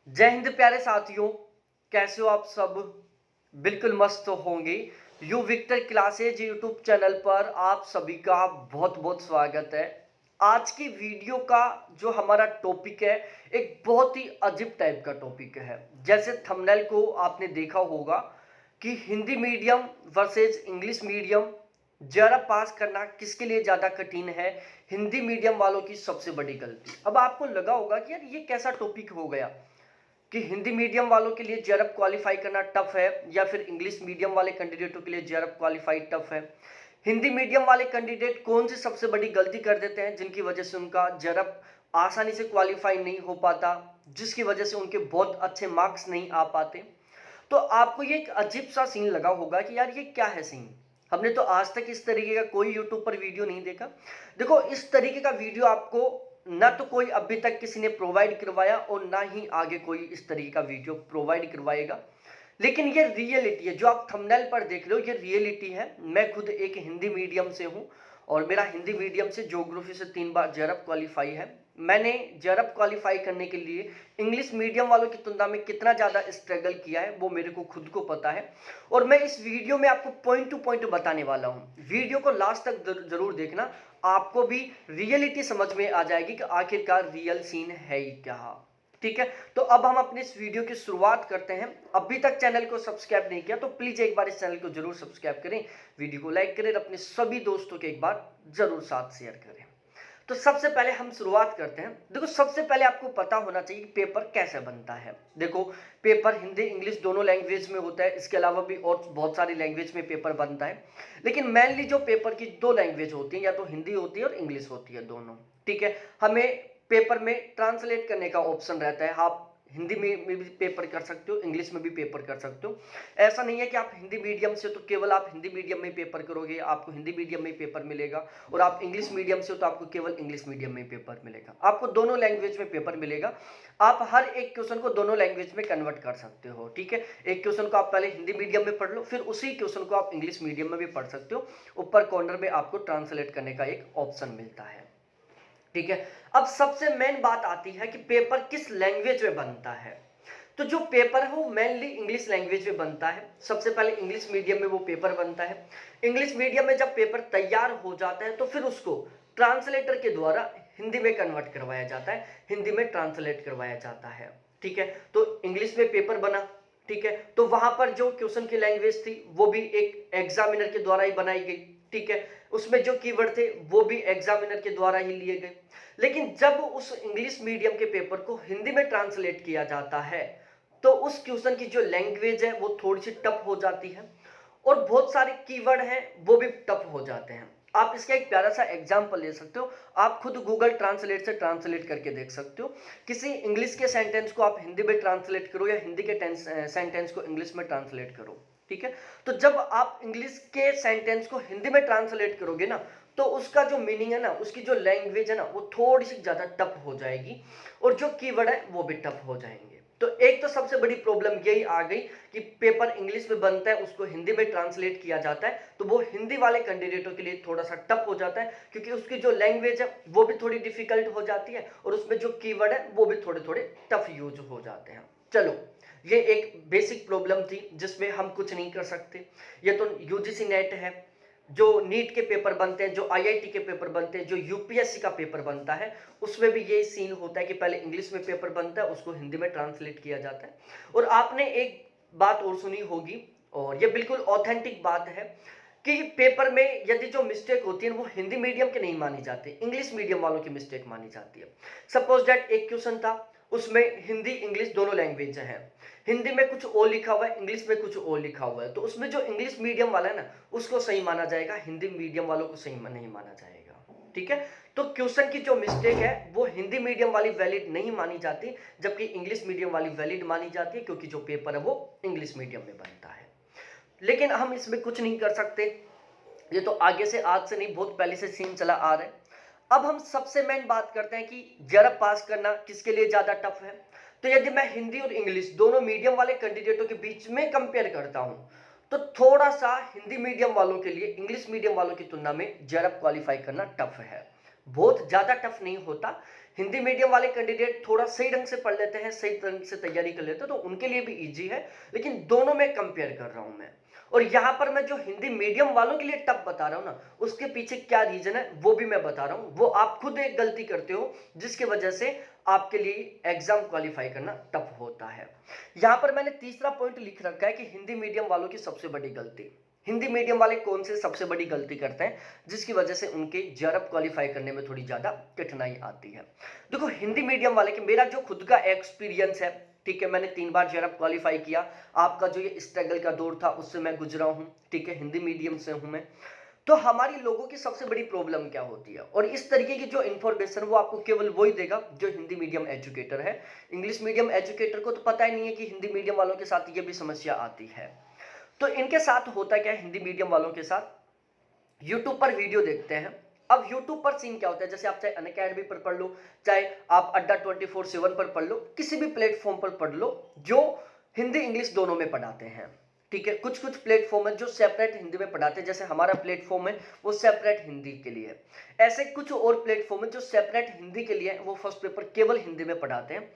जय हिंद प्यारे साथियों। कैसे हो आप सब? बिल्कुल मस्त होंगे। You Victor classes YouTube channel पर आप सभी का बहुत बहुत स्वागत है। आज की वीडियो का जो हमारा टॉपिक है, एक बहुत ही अजीब टाइप का टॉपिक है। जैसे थंबनेल को आपने देखा होगा कि Hindi medium versus English medium, जरा पास करना किसके लिए ज़्यादा कठिन है, हिंदी मीडियम वालों की सबसे बड़ी गलती। अब आपको लगा होगा कि यार ये कैसा टॉपिक हो गया कि हिंदी मीडियम वालों के लिए जेआरएफ क्वालिफाई करना टफ है या फिर इंग्लिश मीडियम वाले कैंडिडेटों के लिए जेआरएफ क्वालिफाई टफ है। हिंदी मीडियम वाले कैंडिडेट कौन सी सबसे बड़ी गलती कर देते हैं जिनकी वजह से उनका जेआरएफ आसानी से क्वालिफाई नहीं हो पाता, जिसकी वजह से उनके बहुत अच्छे मार्क्स नहीं आ पाते। तो आपको ये एक अजीब सा सीन लगा होगा कि यार ये क्या है सीन। हमने तो आज तक इस तरीके का कोई यूट्यूब पर वीडियो नहीं देखा। देखो, इस तरीके का वीडियो आपको ना तो कोई अभी तक किसी ने प्रोवाइड करवाया और ना ही आगे कोई इस तरीके का वीडियो प्रोवाइड करवाएगा। लेकिन ये रियलिटी है, जो आप थंबनेल पर देख रहे हो ये रियलिटी है। मैं खुद एक हिंदी मीडियम से हूँ और मेरा हिंदी मीडियम से ज्योग्राफी से 3 बार जेआरएफ क्वालिफाई है। मैंने जेआरएफ क्वालिफाई करने के लिए इंग्लिश मीडियम वालों की तुलना में कितना ज़्यादा स्ट्रगल किया है वो मेरे को खुद को पता है। और मैं इस वीडियो में आपको पॉइंट टू पॉइंट बताने वाला हूँ। वीडियो को लास्ट तक जरूर देखना, आपको भी रियलिटी समझ में आ जाएगी कि आखिरकार रियल सीन है ही क्या। ठीक है, तो अब हम अपने इस वीडियो की शुरुआत करते हैं। अभी तक चैनल को सब्सक्राइब नहीं किया तो प्लीज एक बार इस चैनल को जरूर सब्सक्राइब करें, वीडियो को लाइक करें, अपने सभी दोस्तों के एक बार जरूर साथ शेयर करें। तो सबसे पहले हम शुरुआत करते हैं। देखो, सबसे पहले आपको पता होना चाहिए कि पेपर कैसे बनता है। देखो, पेपर हिंदी इंग्लिश दोनों लैंग्वेज में होता है, इसके अलावा भी और बहुत सारी लैंग्वेज में पेपर बनता है। लेकिन मेनली जो पेपर की 2 लैंग्वेज होती है, या तो हिंदी होती है और इंग्लिश होती है, दोनों। ठीक है, हमें पेपर में ट्रांसलेट करने का ऑप्शन रहता है। आप हिंदी में भी पेपर कर सकते हो, इंग्लिश में भी पेपर कर सकते हो। ऐसा नहीं है कि आप हिंदी मीडियम से तो केवल आप हिंदी मीडियम में पेपर करोगे, आपको हिंदी मीडियम में पेपर मिलेगा, और आप इंग्लिश मीडियम से हो तो आपको केवल इंग्लिश मीडियम में पेपर मिलेगा। आपको दोनों लैंग्वेज में पेपर मिलेगा। आप हर एक क्वेश्चन को दोनों लैंग्वेज में कन्वर्ट कर सकते हो। ठीक है, एक क्वेश्चन को आप पहले हिंदी मीडियम में पढ़ लो, फिर उसी क्वेश्चन को आप इंग्लिश मीडियम में भी पढ़ सकते हो। ऊपर कॉर्नर में आपको ट्रांसलेट करने का एक ऑप्शन मिलता है। ठीक है, अब सबसे मेन बात आती है कि पेपर किस लैंग्वेज में बनता है। तो जो पेपर है वो मेनली इंग्लिश लैंग्वेज में बनता है। सबसे पहले इंग्लिश मीडियम में वो पेपर बनता है। इंग्लिश मीडियम में जब पेपर तैयार हो जाता है तो फिर उसको ट्रांसलेटर के द्वारा हिंदी में कन्वर्ट करवाया जाता है, हिंदी में ट्रांसलेट करवाया जाता है। ठीक है, तो इंग्लिश में पेपर बना। ठीक है, तो वहां पर जो क्वेश्चन की लैंग्वेज थी वो भी एक एग्जामिनर के द्वारा ही बनाई गई। ठीक है, उसमें जो कीवर्ड थे वो भी एग्जामिनर के द्वारा ही लिए गए। लेकिन जब उस इंग्लिश मीडियम के पेपर को हिंदी में ट्रांसलेट किया जाता है तो उस क्वेश्चन की जो लैंग्वेज है वो थोड़ी सी टफ हो जाती है, और बहुत सारे कीवर्ड हैं वो भी टफ हो जाते हैं। आप इसका एक प्यारा सा एग्जांपल ले सकते हो। आप खुद गूगल ट्रांसलेट से ट्रांसलेट करके देख सकते हो। किसी इंग्लिश के सेंटेंस को आप हिंदी में ट्रांसलेट करो या हिंदी के सेंटेंस को इंग्लिश में ट्रांसलेट करो। ठीक है, तो जब आप इंग्लिश के सेंटेंस को हिंदी में ट्रांसलेट करोगे ना, तो उसका जो मीनिंग है ना, उसकी जो लैंग्वेज है ना, वो थोड़ी सी ज्यादा टफ हो जाएगी, और जो कीवर्ड है वो भी टफ हो जाएंगे। तो एक तो सबसे बड़ी प्रॉब्लम यही आ गई कि पेपर इंग्लिश में बनता है, उसको हिंदी में ट्रांसलेट किया जाता है, तो वो हिंदी वाले कैंडिडेटों के लिए थोड़ा सा टफ हो जाता है, क्योंकि उसकी जो लैंग्वेज है वो भी थोड़ी डिफिकल्ट हो जाती है, और उसमें जो कीवर्ड है वो भी थोड़े थोड़े टफ यूज हो जाते हैं। चलो, ये एक बेसिक प्रॉब्लम थी जिसमें हम कुछ नहीं कर सकते। ये तो यूजीसी नेट है, जो नीट के पेपर बनते हैं, जो आईआईटी के पेपर बनते हैं, जो यूपीएससी का पेपर बनता है, उसमें भी यही सीन होता है कि पहले इंग्लिश में पेपर बनता है, उसको हिंदी में ट्रांसलेट किया जाता है। और आपने एक बात और सुनी होगी, और ये बिल्कुल ऑथेंटिक बात है, कि पेपर में यदि जो मिस्टेक होती है वो हिंदी मीडियम के नहीं मानी जाती, इंग्लिश मीडियम वालों की मिस्टेक मानी जाती है। सपोज दैट एक क्वेश्चन था, उसमें हिंदी इंग्लिश दोनों लैंग्वेज हैं, हिंदी में कुछ और लिखा हुआ है, इंग्लिश में कुछ और लिखा हुआ है, तो उसमें जो इंग्लिश मीडियम वाला है ना उसको सही माना जाएगा, हिंदी मीडियम वालों को सही नहीं माना जाएगा। ठीक है, तो क्वेश्चन की जो मिस्टेक है वो हिंदी मीडियम वाली वैलिड नहीं मानी जाती, जबकि इंग्लिश मीडियम वाली वैलिड मानी जाती है, क्योंकि जो पेपर है वो इंग्लिश मीडियम में बनता है। लेकिन हम इसमें कुछ नहीं कर सकते, ये तो आगे से आज से नहीं, बहुत पहले से सीन चला आ रहा है। अब हम सबसे मेन बात करते हैं कि जेआरएफ पास करना किसके लिए ज्यादा टफ है। तो यदि मैं हिंदी और इंग्लिश दोनों मीडियम वाले कैंडिडेटों के बीच में कंपेयर करता हूं, तो थोड़ा सा हिंदी मीडियम वालों के लिए इंग्लिश मीडियम वालों की तुलना में जेआरएफ क्वालिफाई करना टफ है। बहुत ज्यादा टफ नहीं होता, हिंदी मीडियम वाले कैंडिडेट थोड़ा सही ढंग से पढ़ लेते हैं, सही ढंग से तैयारी कर लेते हैं, तो उनके लिए भी ईजी है। लेकिन दोनों में कंपेयर कर रहा हूं मैं। और यहां पर मैं जो हिंदी मीडियम वालों के लिए टफ बता रहा हूं ना, उसके पीछे क्या रीजन है वो भी मैं बता रहा हूं। वो आप खुद एक गलती करते हो जिसकी वजह से आपके लिए एग्जाम क्वालिफाई करना टफ होता है। यहां पर मैंने तीसरा पॉइंट लिख रखा है कि हिंदी मीडियम वालों की सबसे बड़ी गलती। हिंदी मीडियम वाले कौन से सबसे बड़ी गलती करते हैं जिसकी वजह से उनके जेआरएफ क्वालिफाई करने में थोड़ी ज्यादा कठिनाई आती है। देखो हिंदी मीडियम वाले के, मेरा जो खुद का एक्सपीरियंस है, ठीक है, मैंने 3 बार जेआरएफ क्वालिफाई किया। आपका जो ये स्ट्रगल का दौर था उससे मैं गुजरा हूं, ठीक है, हिंदी मीडियम से हूं मैं। तो हमारी लोगों की सबसे बड़ी प्रॉब्लम क्या होती है, और इस तरीके की जो इन्फॉर्मेशन वो आपको केवल वही देगा जो हिंदी मीडियम एजुकेटर है। इंग्लिश मीडियम एजुकेटर को तो पता ही नहीं है कि हिंदी मीडियम वालों के साथ ये भी समस्या आती है। तो इनके साथ होता क्या है, हिंदी मीडियम वालों के साथ यूट्यूब पर वीडियो देखते हैं। अब यूट्यूब पर सीन क्या होता है, जैसे आप चाहे अनअकैडमी पर पढ़ लो, चाहे आप अड्डा 24/7 पर पढ़ लो, किसी भी प्लेटफॉर्म पर पढ़ लो जो हिंदी इंग्लिश दोनों में पढ़ाते हैं, ठीक है। कुछ कुछ प्लेटफॉर्म है जो सेपरेट हिंदी में पढ़ाते हैं, जैसे हमारा प्लेटफॉर्म है वो सेपरेट हिंदी के लिए है। ऐसे कुछ और प्लेटफॉर्म है जो सेपरेट हिंदी के लिए है, वो फर्स्ट पेपर केवल हिंदी में पढ़ाते हैं।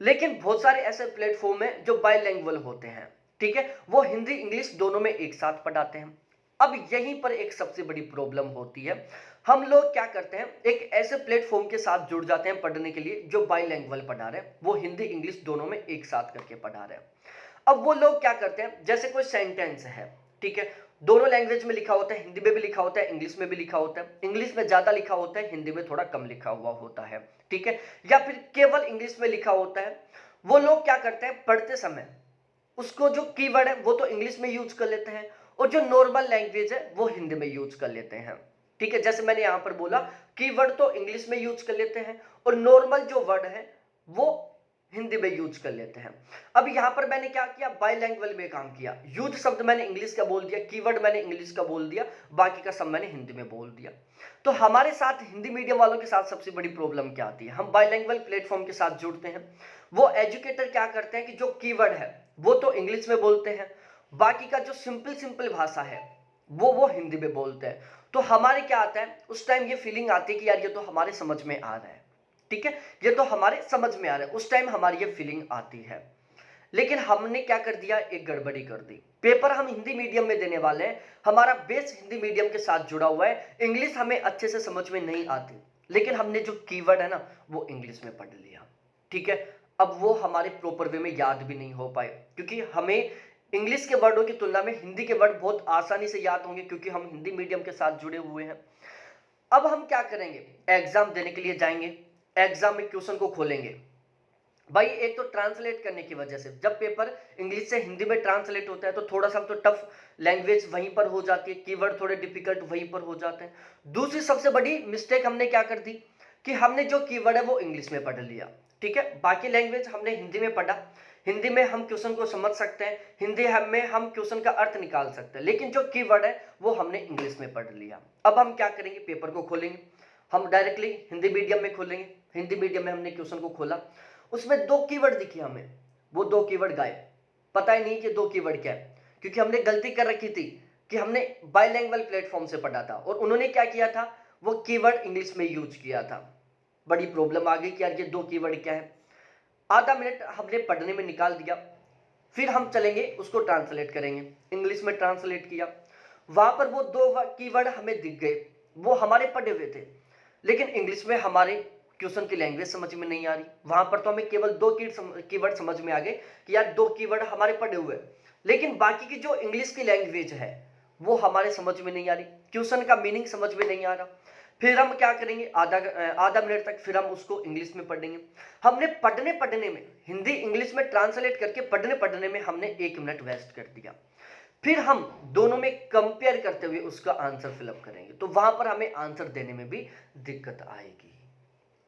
लेकिन बहुत सारे ऐसे प्लेटफॉर्म है जो बाइलैंग्वेज होते हैं, ठीक है, वो हिंदी इंग्लिश दोनों में एक साथ पढ़ाते हैं। अब यहीं पर एक सबसे बड़ी प्रॉब्लम होती है। हम लोग क्या करते हैं, एक ऐसे प्लेटफॉर्म के साथ जुड़ जाते हैं पढ़ने के लिए जो बाइलैंग्वेज पढ़ा रहे हैं, वो हिंदी इंग्लिश दोनों में एक साथ करके पढ़ा रहे हैं। अब वो लोग क्या करते हैं, जैसे कोई सेंटेंस है, ठीक है, दोनों लैंग्वेज में लिखा होता है, हिंदी में भी लिखा होता है, इंग्लिश में भी लिखा होता है। इंग्लिश में ज्यादा लिखा होता है, हिंदी में थोड़ा कम लिखा हुआ होता है, ठीक है, या फिर केवल इंग्लिश में लिखा होता है। वो लोग क्या करते हैं, पढ़ते समय उसको जो कीवर्ड है वो तो इंग्लिश में यूज कर लेते हैं, और जो नॉर्मल लैंग्वेज है वो हिंदी में यूज कर लेते हैं, ठीक है। जैसे मैंने यहां पर बोला, कीवर्ड तो इंग्लिश में यूज कर लेते हैं और नॉर्मल जो वर्ड है वो हिंदी में यूज कर लेते हैं। अब यहां पर मैंने क्या किया, बाइलैंग्वेज में काम किया। यूज शब्द मैंने इंग्लिश का बोल दिया, कीवर्ड मैंने इंग्लिश का बोल दिया, बाकी का सब मैंने हिंदी में बोल दिया। तो हमारे साथ हिंदी मीडियम वालों के साथ सबसे बड़ी प्रॉब्लम क्या आती है, हम बाइलैंग्वेज प्लेटफॉर्म के साथ जुड़ते हैं। वो एजुकेटर क्या करते हैं कि जो कीवर्ड है वो तो इंग्लिश में बोलते हैं, बाकी का जो सिंपल सिंपल भाषा है वो हिंदी में बोलते हैं। तो हमारे क्या आता है, उस टाइम ये फीलिंग आती है कि यार ये तो हमारे समझ में आ रहा है, ठीक है, ये तो हमारे समझ में आ रहा है, उस टाइम हमारी ये फीलिंग आती है। लेकिन हमने क्या कर दिया, एक गड़बड़ी कर दी। पेपर हम हिंदी मीडियम में देने वाले हैं, हमारा बेस हिंदी मीडियम के साथ जुड़ा हुआ है, इंग्लिश हमें अच्छे से समझ में नहीं आती, लेकिन हमने जो कीवर्ड है ना वो इंग्लिश में पढ़ लिया, ठीक है। अब वो हमारे प्रॉपर वे में याद भी नहीं हो पाए, क्योंकि हमें इंग्लिश के वर्डों की तुलना में हिंदी के वर्ड बहुत आसानी से याद होंगे, क्योंकि हम हिंदी मीडियम के साथ जुड़े हुए हैं। अब हम क्या करेंगे, एग्जाम देने के लिए जाएंगे, एग्जाम में क्वेश्चन को खोलेंगे। भाई एक तो ट्रांसलेट करने की वजह से, जब पेपर इंग्लिश से हिंदी में ट्रांसलेट होता है तो थोड़ा सा तो टफ लैंग्वेज वहीं पर हो जाती है, कीवर्ड थोड़े डिफिकल्ट वहीं पर हो जाते हैं। दूसरी सबसे बड़ी मिस्टेक हमने क्या कर दी कि हमने जो कीवर्ड है वो इंग्लिश में पढ़ लिया, ठीक है, बाकी लैंग्वेज हमने हिंदी में पढ़ा। हिंदी में हम क्वेश्चन को समझ सकते हैं, हिंदी में हम क्वेश्चन का अर्थ निकाल सकते हैं, लेकिन जो कीवर्ड है वो हमने इंग्लिश में पढ़ लिया। अब हम क्या करेंगे, पेपर को खोलेंगे, हम डायरेक्टली हिंदी मीडियम में खोलेंगे। हिंदी मीडियम में हमने क्वेश्चन को खोला, उसमें 2 कीवर्ड दिखे हमें, वो 2 कीवर्ड गायब, पता ही नहीं कि 2 कीवर्ड क्या है, क्योंकि हमने गलती कर रखी थी कि हमने बाइलैंग्वेज प्लेटफॉर्म से पढ़ा था और उन्होंने क्या किया था, वो कीवर्ड इंग्लिश में यूज किया था। बड़ी प्रॉब्लम आ गई कि यार ये 2 कीवर्ड क्या है। आधा मिनट हमने पढ़ने में निकाल दिया, फिर हम चलेंगे उसको ट्रांसलेट करेंगे, इंग्लिश में ट्रांसलेट किया, वहां पर वो 2 कीवर्ड हमें दिख गए, वो हमारे पढ़े हुए थे, लेकिन इंग्लिश में हमारे क्वेश्चन की लैंग्वेज समझ में नहीं आ रही। वहां पर तो हमें केवल 2 कीवर्ड समझ में आ गए कि यार 2 कीवर्ड हमारे पढ़े हुए, लेकिन बाकी की जो इंग्लिश की लैंग्वेज है वो हमारे समझ में नहीं आ रही, क्वेश्चन का मीनिंग समझ में नहीं आ रहा। फिर हम क्या करेंगे, आधा मिनट तक फिर हम उसको इंग्लिश में पढ़ेंगे। हमने पढ़ने में हिंदी इंग्लिश में ट्रांसलेट करके पढ़ने में हमने 1 मिनट वेस्ट कर दिया। फिर हम दोनों में कंपेयर करते हुए उसका आंसर फिलअप करेंगे, तो वहां पर हमें आंसर देने में भी दिक्कत आएगी,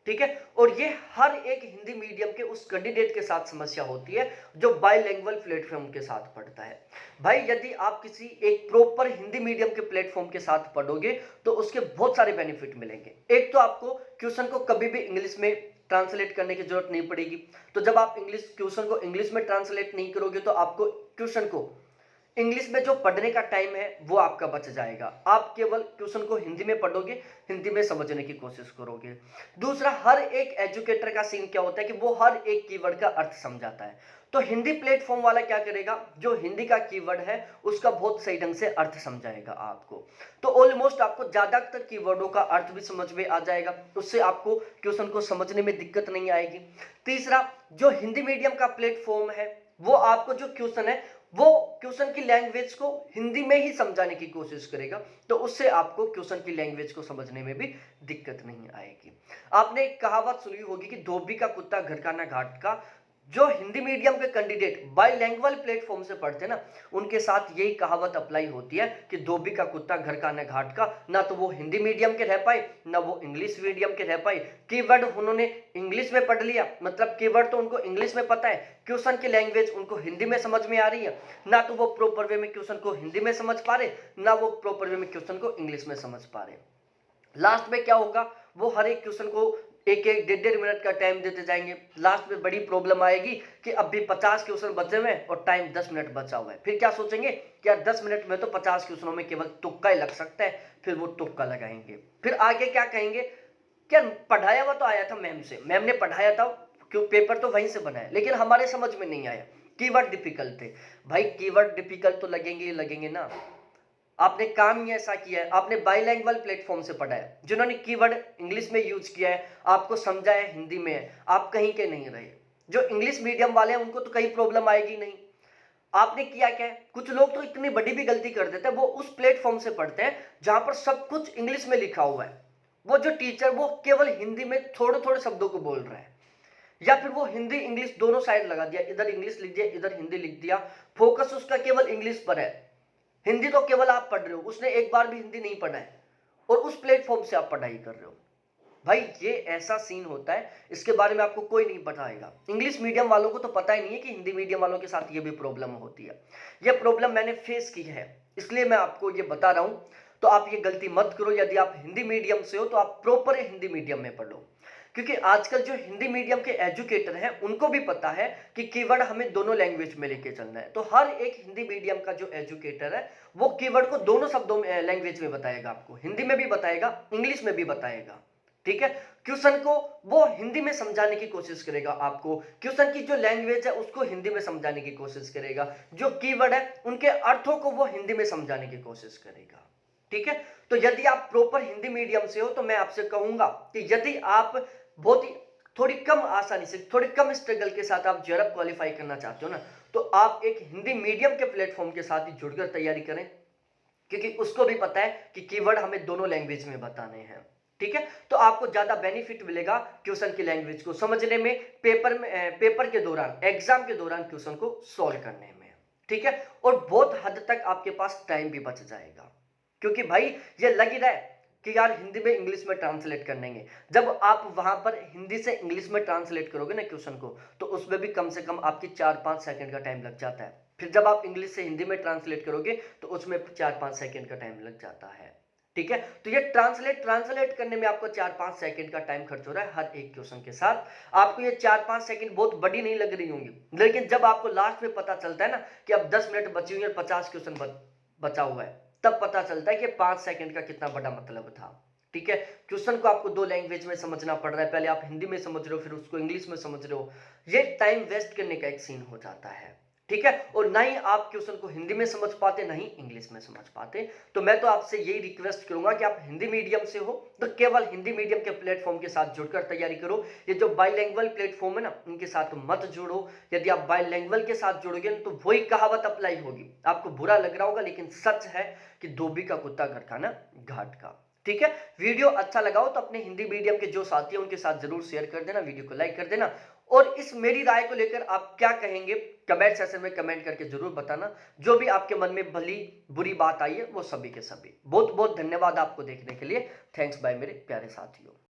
ठीक है। और ये हर एक हिंदी मीडियम के उस कैंडिडेट के साथ समस्या होती है जो बाइलैंग्वेज प्लेटफॉर्म के साथ पढ़ता है। भाई यदि आप किसी एक प्रॉपर हिंदी मीडियम के प्लेटफॉर्म के साथ पढ़ोगे तो उसके बहुत सारे बेनिफिट मिलेंगे। एक तो आपको क्वेश्चन को कभी भी इंग्लिश में ट्रांसलेट करने की जरूरत नहीं पड़ेगी, तो जब आप क्वेश्चन को इंग्लिश में ट्रांसलेट नहीं करोगे तो आपको क्वेश्चन को इंग्लिश में जो पढ़ने का टाइम है वो आपका बच जाएगा। आप केवल क्वेश्चन को हिंदी में पढ़ोगे, हिंदी में समझने की कोशिश करोगे। दूसरा, हर एक एजुकेटर का सीन क्या होता है कि वो हर एक कीवर्ड का अर्थ समझाता है। तो हिंदी प्लेटफॉर्म वाला क्या करेगा, जो हिंदी का कीवर्ड है उसका बहुत सही ढंग से अर्थ समझाएगा आपको। तो ऑलमोस्ट आपको ज्यादातर कीवर्डों का अर्थ भी समझ में आ जाएगा, उससे आपको क्वेश्चन को समझने में दिक्कत नहीं आएगी। तीसरा, जो हिंदी मीडियम का प्लेटफॉर्म है वो आपको जो क्वेश्चन है वो क्वेश्चन की लैंग्वेज को हिंदी में ही समझाने की कोशिश करेगा, तो उससे आपको क्वेश्चन की लैंग्वेज को समझने में भी दिक्कत नहीं आएगी। आपने एक कहावत सुनी होगी कि धोबी का कुत्ता घर का ना घाट का। जो हिंदी मीडियम के कैंडिडेट बाइलैंग्वेज प्लेटफॉर्म से पढ़ते हैं ना, उनके साथ यही कहावत अप्लाई होती है कि धोबी का कुत्ता घर का ना घाट का। ना तो वो हिंदी मीडियम के रह पाए, ना वो इंग्लिश मीडियम के रह पाए। कीवर्ड उन्होंने इंग्लिश में पढ़ लिया, मतलब कीवर्ड तो उनको इंग्लिश में पता है, क्वेश्चन की लैंग्वेज उनको हिंदी में समझ में आ रही है। ना तो वो प्रॉपर वे में क्वेश्चन को हिंदी में समझ पा रहे, ना वो प्रॉपर वे में क्वेश्चन को इंग्लिश में समझ पा रहे। लास्ट में क्या होगा, वो हर एक क्वेश्चन को एक एक 1.5 मिनट का टाइम देते जाएंगे। लास्ट में बड़ी प्रॉब्लम आएगी कि अब भी 50 क्वेश्चन बचे हुए हैं और टाइम 10 मिनट बचा हुआ है। फिर क्या सोचेंगे कि यार 10 मिनट में तो 50 क्वेश्चनों में केवल तुक्का ही लग सकता है, फिर वो तुक्का लगाएंगे। फिर आगे क्या कहेंगे, क्या पढ़ाया हुआ तो आया था मैम से, मैम ने पढ़ाया था, क्यों पेपर तो वहीं से बना है, लेकिन हमारे समझ में नहीं आया, कीवर्ड डिफिकल्ट थे। भाई कीवर्ड डिफिकल्ट तो लगेंगे ही लगेंगे ना। आपने काम ही ऐसा किया है, आपने बाइलैंग्वेज प्लेटफॉर्म से पढ़ा है, जिन्होंने कीवर्ड इंग्लिश में यूज किया है, आपको समझाया हिंदी में है, आप कहीं के नहीं रहे। जो इंग्लिश मीडियम वाले हैं उनको तो कहीं प्रॉब्लम आएगी नहीं। आपने किया क्या है, कुछ लोग तो इतनी बड़ी भी गलती कर देते हैं, वो उस प्लेटफॉर्म से पढ़ते हैं जहां पर सब कुछ इंग्लिश में लिखा हुआ है। वो जो टीचर वो केवल हिंदी में थोड़े थोड़े शब्दों को बोल रहा है, या फिर वो हिंदी इंग्लिश दोनों साइड लगा दिया, इधर इंग्लिश लिख दिया इधर हिंदी लिख दिया, फोकस उसका केवल इंग्लिश पर है। हिंदी तो केवल आप पढ़ रहे हो, उसने एक बार भी हिंदी नहीं पढ़ा है और उस प्लेटफॉर्म से आप पढ़ाई कर रहे हो। भाई ये ऐसा सीन होता है, इसके बारे में आपको कोई नहीं बताएगा। इंग्लिश मीडियम वालों को तो पता ही नहीं है कि हिंदी मीडियम वालों के साथ ये भी प्रॉब्लम होती है। ये प्रॉब्लम मैंने फेस की है, इसलिए मैं आपको ये बता रहा हूं। तो आप ये गलती मत करो, यदि आप हिंदी मीडियम से हो तो आप प्रॉपर हिंदी मीडियम में पढ़ो। क्योंकि आजकल जो हिंदी मीडियम के एजुकेटर हैं उनको भी पता है कि कीवर्ड हमें दोनों लैंग्वेज में लेके चलना है। तो हर एक हिंदी मीडियम का जो एजुकेटर है वो कीवर्ड को दोनों शब्दों में लैंग्वेज में बताएगा, आपको हिंदी में भी बताएगा इंग्लिश में भी बताएगा। ठीक है, क्वेश्चन को वो हिंदी में समझाने की कोशिश करेगा, आपको क्वेश्चन की जो लैंग्वेज है उसको हिंदी में समझाने की कोशिश करेगा, जो कीवर्ड है उनके अर्थों को वो हिंदी में समझाने की कोशिश करेगा। ठीक है, तो यदि आप प्रॉपर हिंदी मीडियम से हो तो मैं आपसे कहूंगा कि यदि आप बहुत ही थोड़ी कम आसानी से, थोड़ी कम स्ट्रगल के साथ आप जेआरएफ क्वालिफाई करना चाहते हो ना, तो आप एक हिंदी मीडियम के प्लेटफॉर्म के साथ ही जुड़कर तैयारी करें, क्योंकि उसको भी पता है कि कीवर्ड हमें दोनों लैंग्वेज में बताने हैं। ठीक है, तो आपको ज्यादा बेनिफिट मिलेगा क्वेश्चन की लैंग्वेज को समझने में, पेपर के दौरान, एग्जाम के दौरान क्वेश्चन को सॉल्व करने में। ठीक है, और बहुत हद तक आपके पास टाइम भी बच जाएगा, क्योंकि भाई ये लग ही रहा है कि यार हिंदी में इंग्लिश में ट्रांसलेट करनेंगे। जब आप वहां पर हिंदी से इंग्लिश में ट्रांसलेट करोगे ना क्वेश्चन को, तो उसमें भी कम से कम आपकी 4-5 सेकंड का टाइम लग जाता है। फिर जब आप इंग्लिश से हिंदी में ट्रांसलेट करोगे तो उसमें 4-5 सेकंड का टाइम लग जाता है। ठीक है, तो ये ट्रांसलेट करने में आपको 4-5 सेकंड का टाइम खर्च हो रहा है हर एक क्वेश्चन के साथ। आपको ये 4-5 सेकंड बहुत बड़ी नहीं लग रही होंगी, लेकिन जब आपको लास्ट में पता चलता है ना कि अब 10 मिनट बची हुई है, 50 क्वेश्चन बचा हुआ है, तब पता चलता है कि 5 सेकंड का कितना बड़ा मतलब था। ठीक है, क्वेश्चन को आपको दो लैंग्वेज में समझना पड़ रहा है, पहले आप हिंदी में समझ रहे हो फिर उसको इंग्लिश में समझ रहे हो, ये टाइम वेस्ट करने का एक सीन हो जाता है। ठीक है, और ना ही आप क्वेश्चन को हिंदी में समझ पाते ना ही इंग्लिश में समझ पाते। तो मैं तो आपसे यही रिक्वेस्ट करूंगा कि आप हिंदी मीडियम से हो तो केवल हिंदी मीडियम के प्लेटफॉर्म के साथ जुड़कर तैयारी करो। ये जो बाइलैंग्वेज प्लेटफॉर्म है ना, इनके साथ मत जुड़ो। यदि आप बाइलैंग्वेज के साथ जुड़ोगे तो वही कहावत अप्लाई होगी। आपको बुरा लग रहा होगा लेकिन सच है कि धोबी का कुत्ता घर का ना घाट का। ठीक है, वीडियो अच्छा लगा हो तो अपने हिंदी मीडियम के जो साथी हैं उनके साथ जरूर शेयर कर देना, वीडियो को लाइक कर देना, और इस मेरी राय को लेकर आप क्या कहेंगे कमेंट सेक्शन में कमेंट करके जरूर बताना। जो भी आपके मन में भली बुरी बात आई है वो सभी के सभी। बहुत बहुत धन्यवाद आपको देखने के लिए। थैंक्स बाय मेरे प्यारे साथियों।